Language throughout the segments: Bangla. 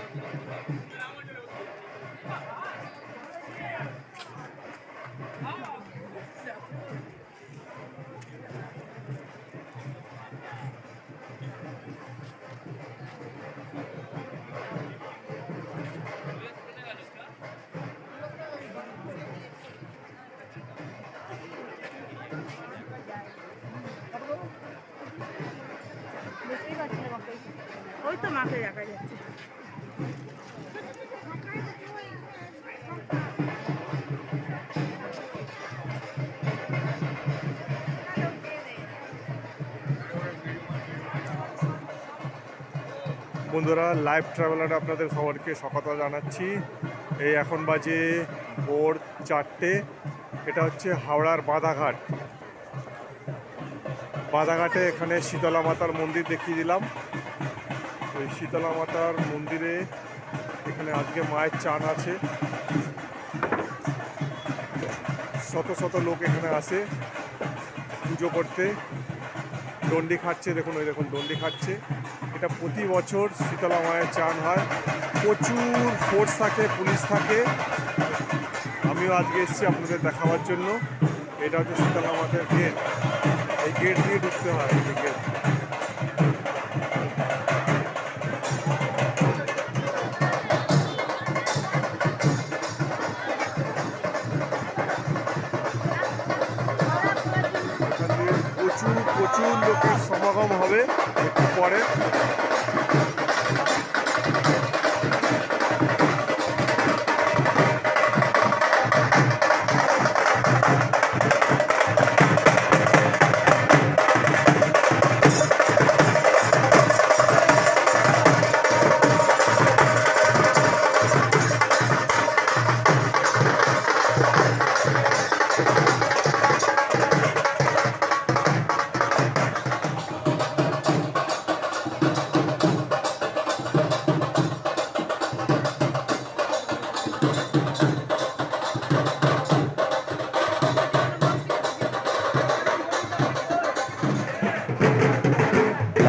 ওই তো মাকে দেখা যাচ্ছে। বন্ধুরা, লাইভ ট্রাভেলারে আপনাদের সবাইকে স্বাগত জানাচ্ছি। এই এখন বাজে ভোর 4টে। এটা হচ্ছে হাওড়ার বাঁধাঘাট। বাঁধাঘাটে এখানে শীতলা মাতার মন্দির দেখিয়ে দিলাম। ওই শীতলা মাতার মন্দিরে এখানে আজকে মায়ের চান আছে। শত শত লোক এখানে আসে পুজো করতে। ডন্ডি খাচ্ছে, দেখুন ওই দেখুন ডন্ডি খাচ্ছে। এটা প্রতি বছর শীতলা মায়ের চান হয়। প্রচুর ফোর্স থাকে, পুলিশ থাকে। আমিও আজকে এসেছি আপনাদের দেখাবার জন্য। এটা হচ্ছে শীতলা মাতার গেট। এই গেট দিয়ে ঢুকতে হয়। এই গেট এখান দিয়ে প্রচুর লোকের সমাগম হবে একটু পরে।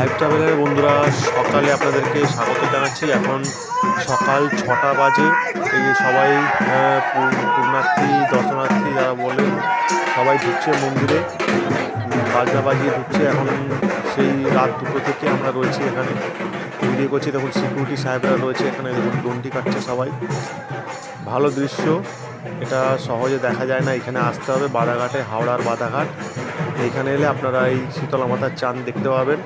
লাইভ ট্রাভেলের বন্ধুরা, সকালে আপনাদেরকে স্বাগত জানাচ্ছি। এখন সকাল 6টা বাজে। এই যে সবাই পুণ্যার্থী দর্শনার্থী যারা বলেন সবাই ঢুকছে মন্দিরে, বাজনা বাজিয়ে ঢুকছে। এখন সেই রাত 2টো থেকে আমরা রয়েছি এখানে, ভিডিও করছি। দেখুন সিকিউরিটি সাহেবরা রয়েছে এখানে, দেখুন ডন্ডি কাটছে সবাই। ভালো দৃশ্য, এটা সহজে দেখা যায় না। এখানে আসতে হবে বাঁধাঘাটে, হাওড়ার বাঁধাঘাট। এইখানে এলে আপনারা এই শীতলা মাতার চাঁদ দেখতে পাবেন।